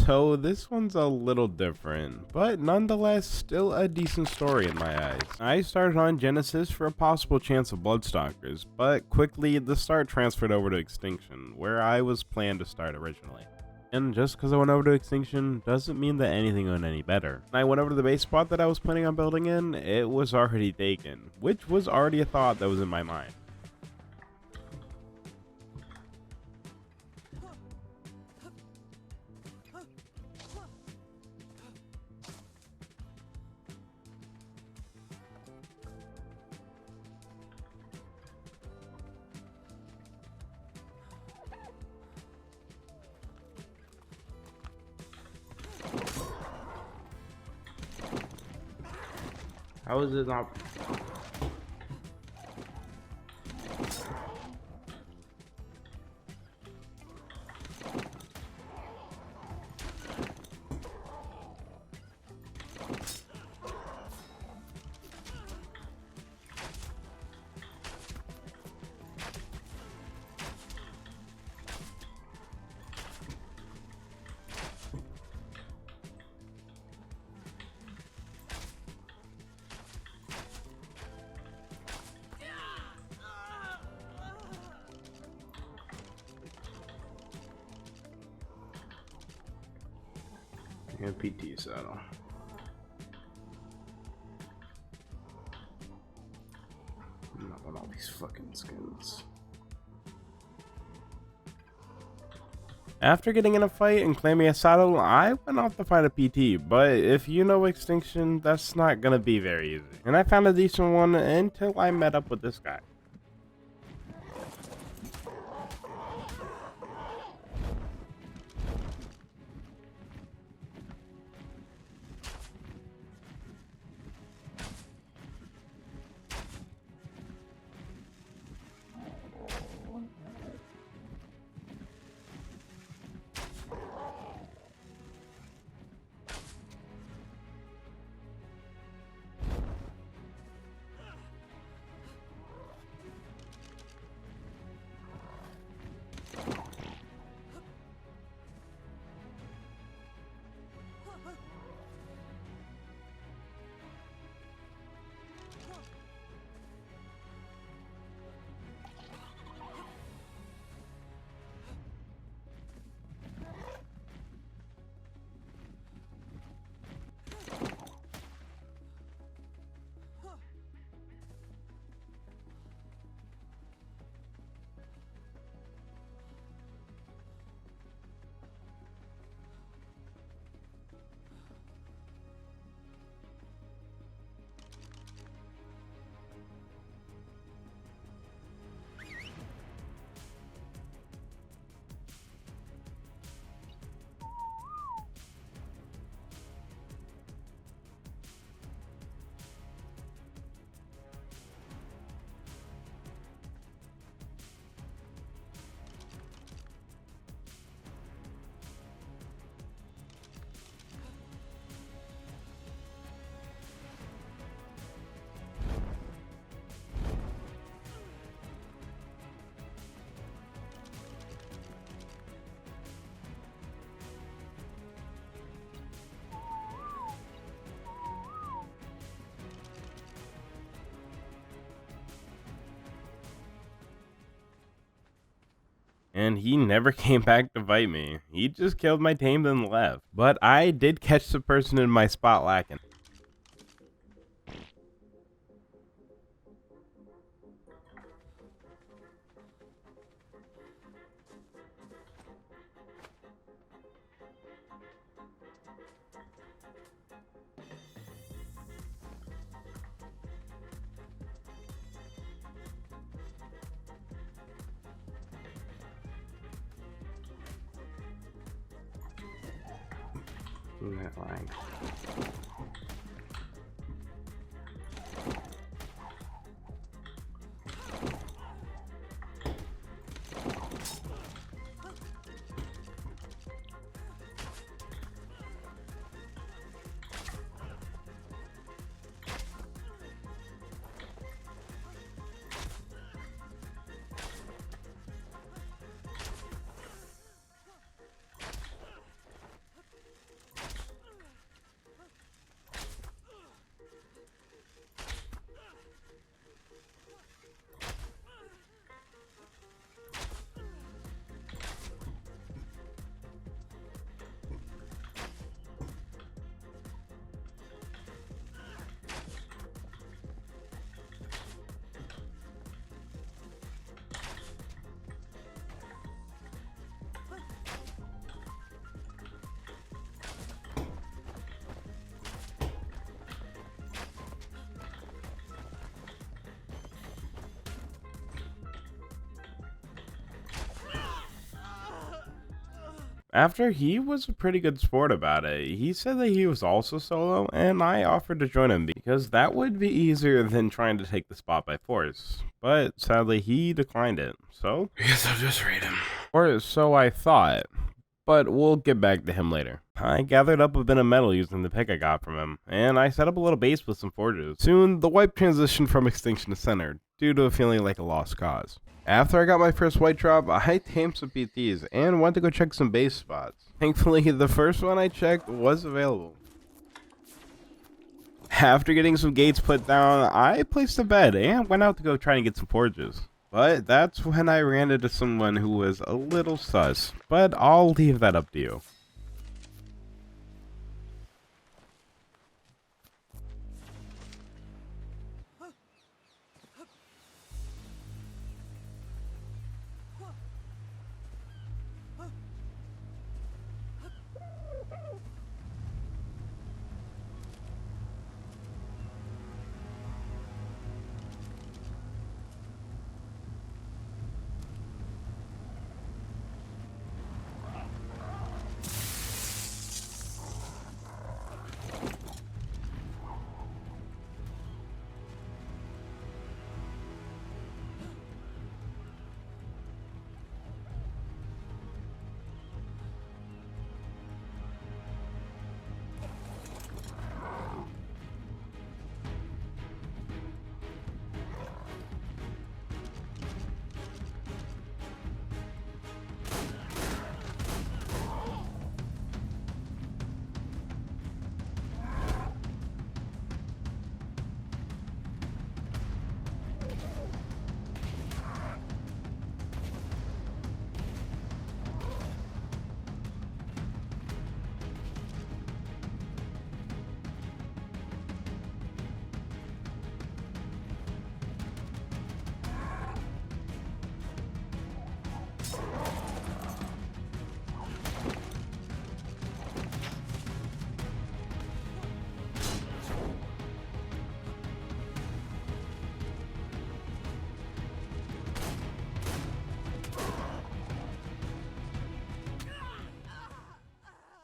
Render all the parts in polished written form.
So this one's a little different, but nonetheless still a decent story in my eyes. I started on Genesis for a possible chance of Bloodstalkers, but quickly the start transferred over to Extinction, where I was planned to start originally. And just because I went over to Extinction doesn't mean that anything went any better. I went over to the base spot that I was planning on building in, it was already taken, which was already a thought that was in my mind. How is it not? And PT saddle. Not on all these fucking skins. After getting in a fight and claiming a saddle, I went off to find a PT, but if you know Extinction, that's not gonna be very easy. And I found a decent one until I met up with this guy. And he never came back to fight me. He just killed my tame then left. But I did catch the person in my spot lacking. That line. After he was a pretty good sport about it, he said that he was also solo, and I offered to join him because that would be easier than trying to take the spot by force. But sadly, he declined it, so I guess I'll just raid him. Or so I thought, but we'll get back to him later. I gathered up a bit of metal using the pick I got from him, and I set up a little base with some forges. Soon, the wipe transitioned from extinction to centered, due to feeling like a lost cause. After I got my first white drop, I tamed some PTs and went to go check some base spots. Thankfully, the first one I checked was available. After getting some gates put down, I placed a bed and went out to go try and get some forges. But that's when I ran into someone who was a little sus, but I'll leave that up to you.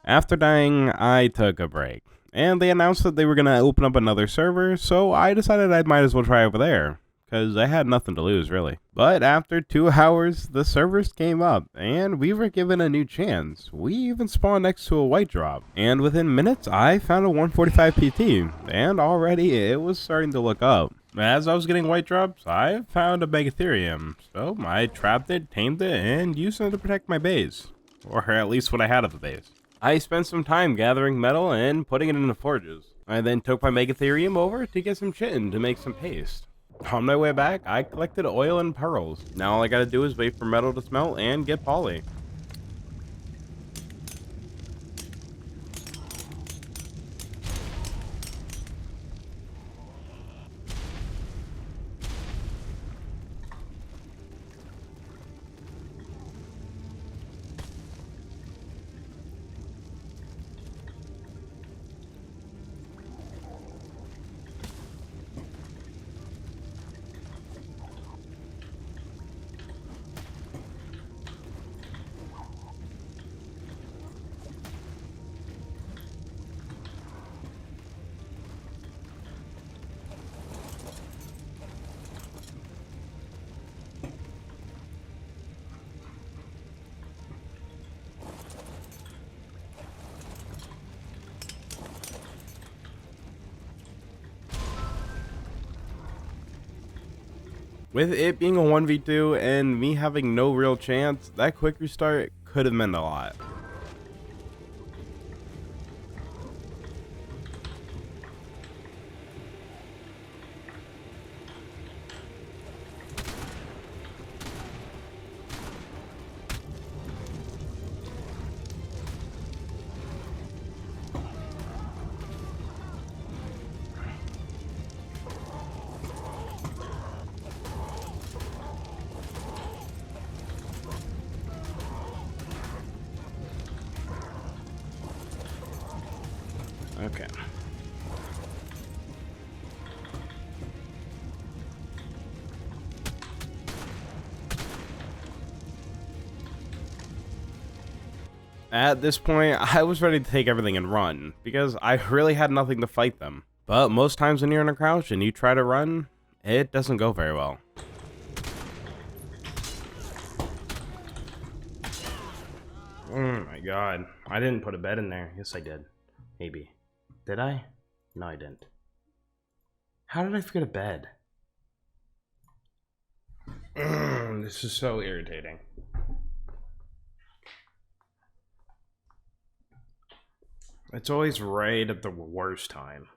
After dying, I took a break, and they announced that they were going to open up another server, so I decided I might as well try over there, because I had nothing to lose, really. But after 2 hours, the servers came up, and we were given a new chance. We even spawned next to a white drop, and within minutes, I found a 145 PT, and already it was starting to look up. As I was getting white drops, I found a Megatherium, so I trapped it, tamed it, and used it to protect my base, or at least what I had of the base. I spent some time gathering metal and putting it into forges. I then took my Megatherium over to get some chitin to make some paste. On my way back, I collected oil and pearls. Now all I gotta do is wait for metal to smelt and get poly. With it being a 1v2 and me having no real chance, that quick restart could have meant a lot. Okay. At this point, I was ready to take everything and run, because I really had nothing to fight them. But most times when you're in a crouch and you try to run, it doesn't go very well. Oh my god. I didn't put a bed in there. Yes, I did. Maybe. Did I? No, I didn't. How did I forget a bed? This is so irritating. It's always right at the worst time.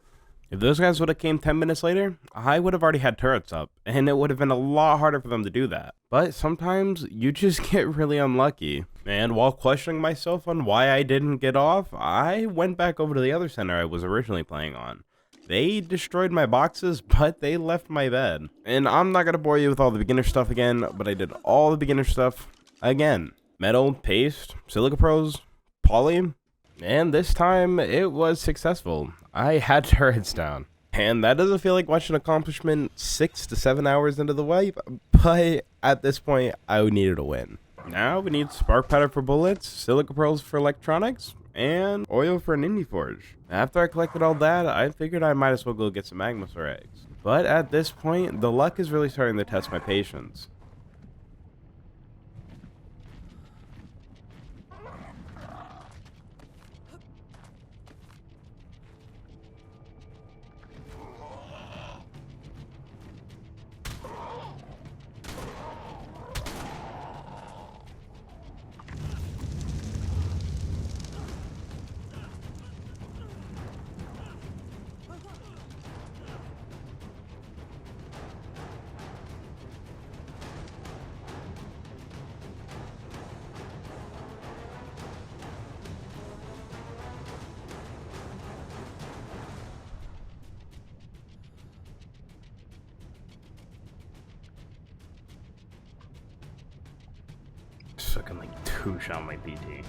If those guys would have came 10 minutes later, I would have already had turrets up, and it would have been a lot harder for them to do that. But sometimes you just get really unlucky. And while questioning myself on why I didn't get off, I went back over to the other center I was originally playing on. They destroyed my boxes, but they left my bed. And I'm not going to bore you with all the beginner stuff again, but I did all the beginner stuff again. Metal, paste, silica pros, poly. And this time, it was successful. I had turrets down. And that doesn't feel like much an accomplishment 6 to 7 hours into the wipe, but at this point, I needed a win. Now we need spark powder for bullets, silica pearls for electronics, and oil for an indie forge. After I collected all that, I figured I might as well go get some magmasaur eggs. But at this point, the luck is really starting to test my patience. Fucking like 2-shot my PT.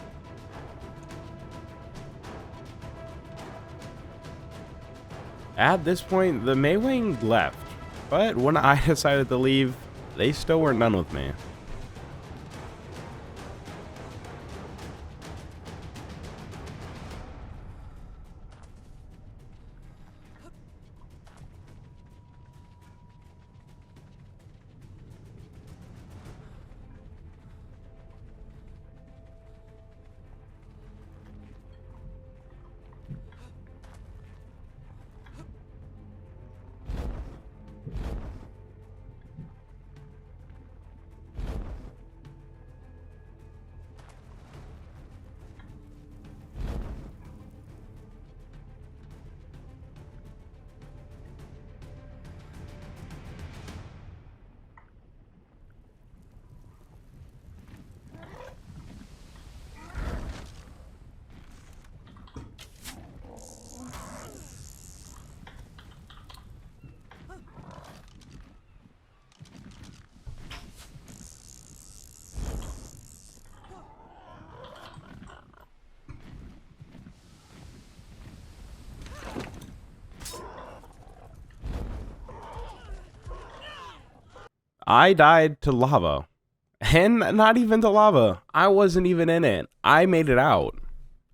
At this point, the Maywing left, but when I decided to leave, they still weren't done with me. I died to lava. And not even to lava. I wasn't even in it. I made it out.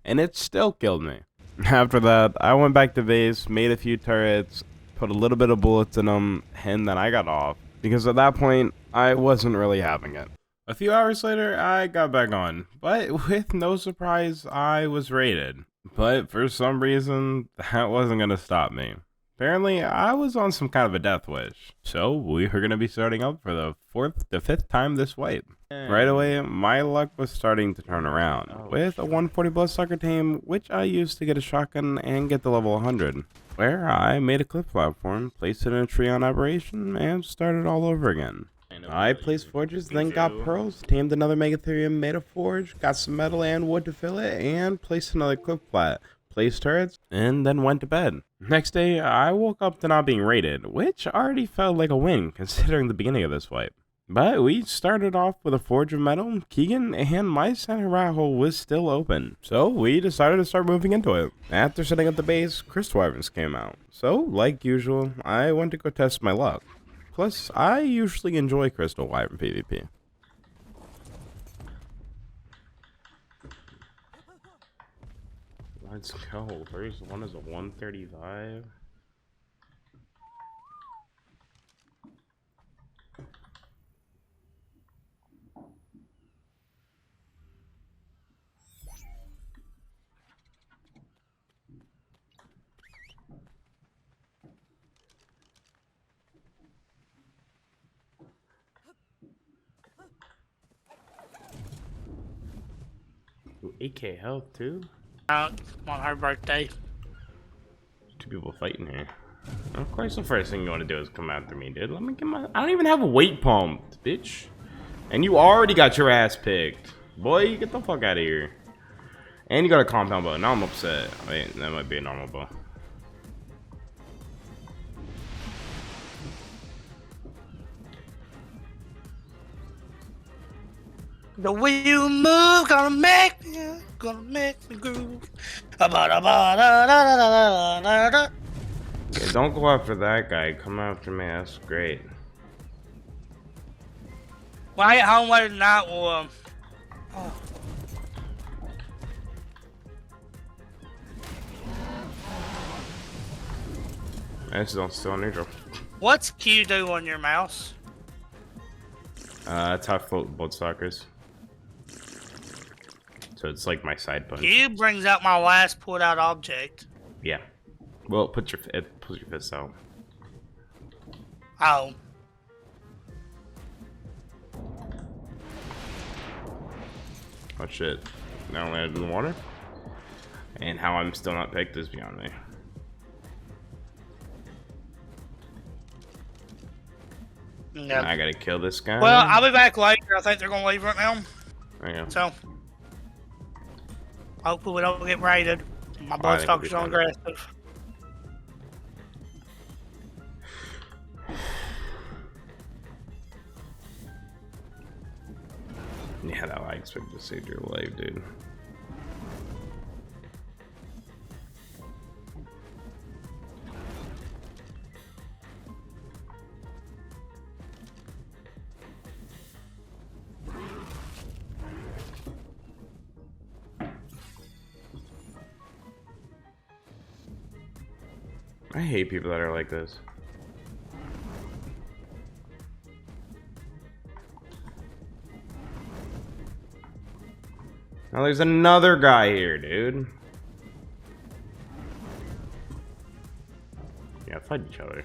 And it still killed me. After that, I went back to base, made a few turrets, put a little bit of bullets in them, and then I got off. Because at that point, I wasn't really having it. A few hours later, I got back on. But with no surprise, I was raided. But for some reason, that wasn't going to stop me. Apparently, I was on some kind of a death wish. So, we were going to be starting up for the 5th time this wipe. Right away, my luck was starting to turn around, with a 140 Bloodsucker team, which I used to get a shotgun and get to level 100. Where I made a cliff platform, placed it in a tree on aberration, and started all over again. I placed forges, then got pearls, tamed another Megatherium, made a forge, got some metal and wood to fill it, and placed another cliff plat. Placed turrets, and then went to bed. Next day, I woke up to not being raided, which already felt like a win considering the beginning of this wipe. But we started off with a forge of metal, Keegan, and my center rat hole was still open. So we decided to start moving into it. After setting up the base, crystal wyverns came out. So, like usual, I went to go test my luck. Plus, I usually enjoy crystal wyvern PvP. Let's go. First one is a 135. Ooh, 8k health too? On her birthday. Two people fighting here. Of course the first thing you want to do is come after me, dude. Let me get my... I don't even have a weight pumped, bitch. And you already got your ass picked. Boy, get the fuck out of here. And you got a compound bow. Now I'm upset. Wait, that might be a normal bow. The way you move, gonna make me groove. Yeah, don't go after that guy. Come after me. That's great. When I get home later tonight, we'll I still on neutral. What's Q do on your mouse? Tough Bloodstockers. So it's like my side punch. Q brings out my last pulled out object. Yeah. Well, put your fists out. Oh. Oh shit. Now I landed in the water. And how I'm still not picked is beyond me. No. I gotta kill this guy. Well, I'll be back later. I think they're gonna leave right now. There you go. So, hopefully we don't get raided. My Oh, I think Bloodstockers we'll are be fine. aggressive. Yeah, that I expect to save your life, dude. I hate people that are like this. Now there's another guy here, dude. Yeah, fight each other.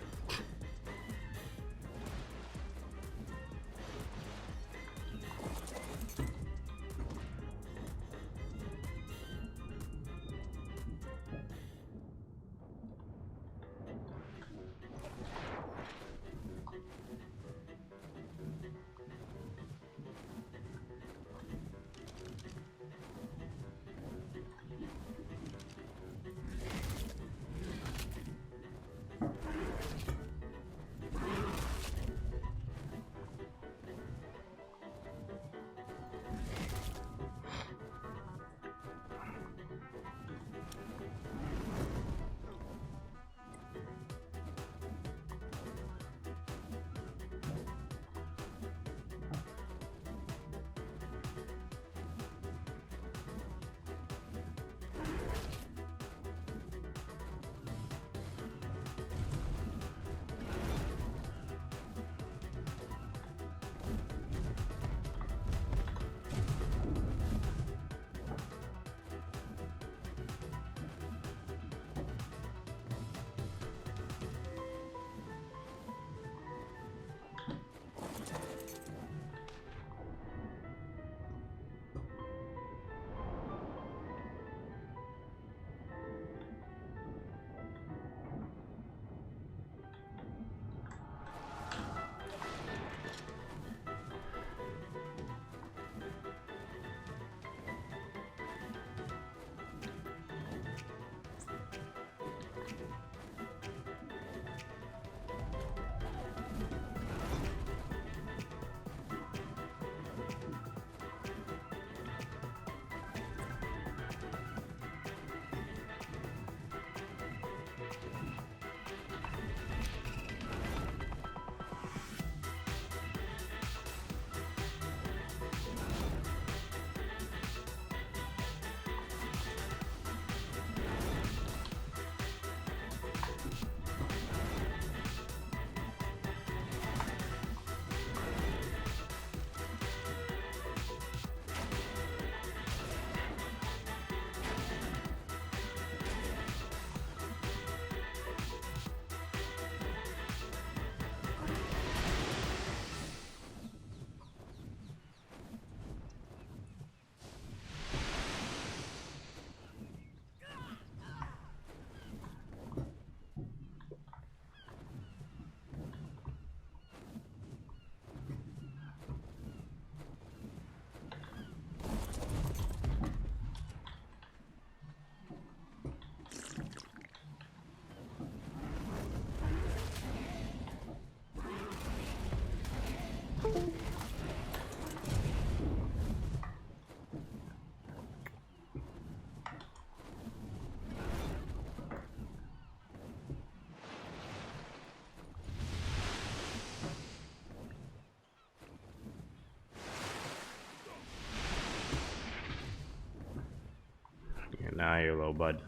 Nah, you're low, bud.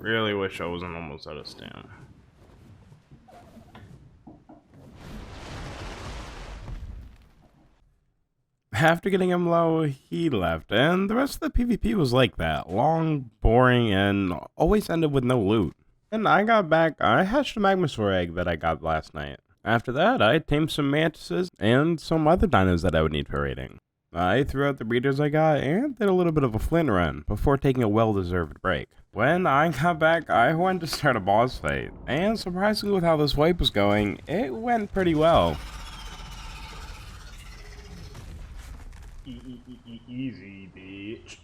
Really wish I wasn't almost out of stamina. After getting him low, he left, and the rest of the PvP was like that. Long, boring, and always ended with no loot. And I got back, I hatched a Magmasaur egg that I got last night. After that, I tamed some mantises and some other dinos that I would need for raiding. I threw out the breeders I got and did a little bit of a flint run before taking a well-deserved break. When I got back, I went to start a boss fight, and surprisingly with how this wipe was going, it went pretty well. Easy, bitch.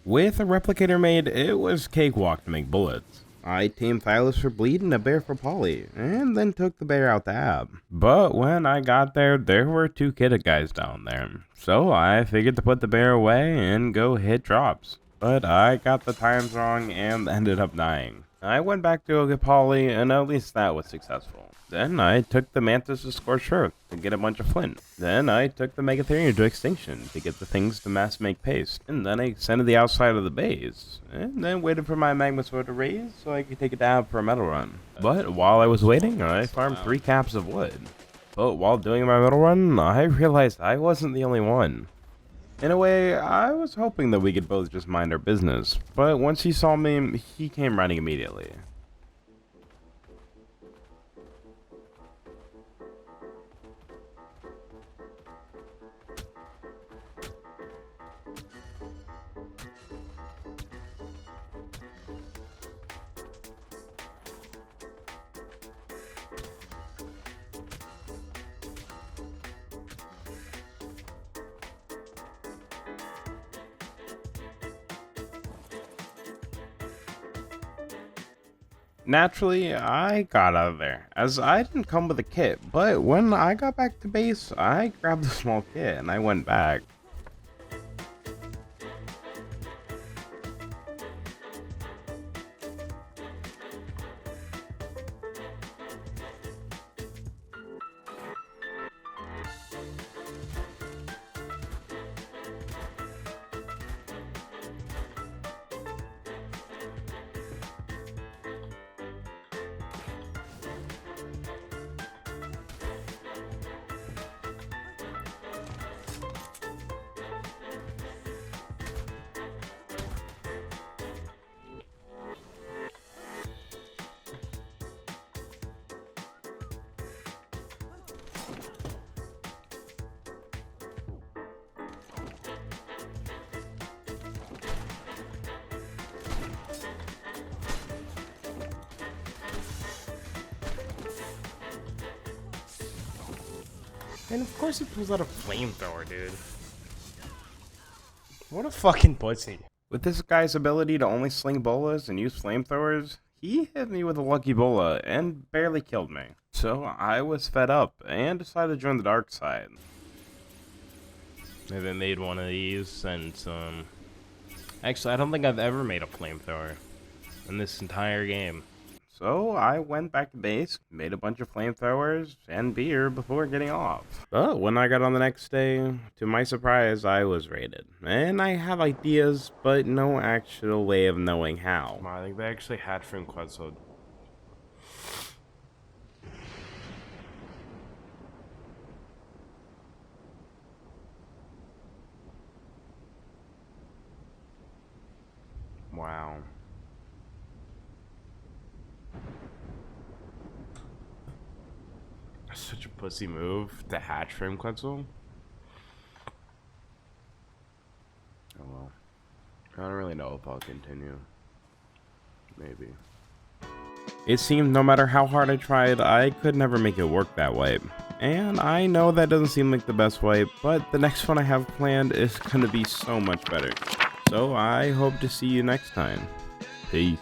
With a replicator made, it was cakewalk to make bullets. I tamed Thylas for bleed and a bear for poly, and then took the bear out the ab. But when I got there, there were 2 kitted guys down there. So I figured to put the bear away and go hit drops. But I got the times wrong and ended up dying. I went back to go get poly, and at least that was successful. Then I took the Mantis to Scorched Earth to get a bunch of flint. Then I took the Megatherium to Extinction to get the things to mass make paste. And then I extended the outside of the base. And then waited for my Magmasaur to raise so I could take a dab for a metal run. But while I was waiting, I farmed 3 caps of wood. But while doing my metal run, I realized I wasn't the only one. In a way, I was hoping that we could both just mind our business. But once he saw me, he came running immediately. Naturally, I got out of there, as I didn't come with a kit, but when I got back to base, I grabbed a small kit and I went back. And of course he pulls out a flamethrower, dude. What a fucking pussy. With this guy's ability to only sling bolas and use flamethrowers, he hit me with a lucky bola and barely killed me. So I was fed up and decided to join the dark side. I haven't made one of these and actually I don't think I've ever made a flamethrower in this entire game. So I went back to base, made a bunch of flamethrowers and beer before getting off. But when I got on the next day, to my surprise, I was raided. And I have ideas, but no actual way of knowing how. I think they actually hatched from Quetzal. Wow. Such a pussy move to hatch frame Quetzal. Oh well. I don't really know if I'll continue. Maybe. It seemed no matter how hard I tried, I could never make it work that way. And I know that doesn't seem like the best way, but the next one I have planned is gonna be so much better. So I hope to see you next time. Peace.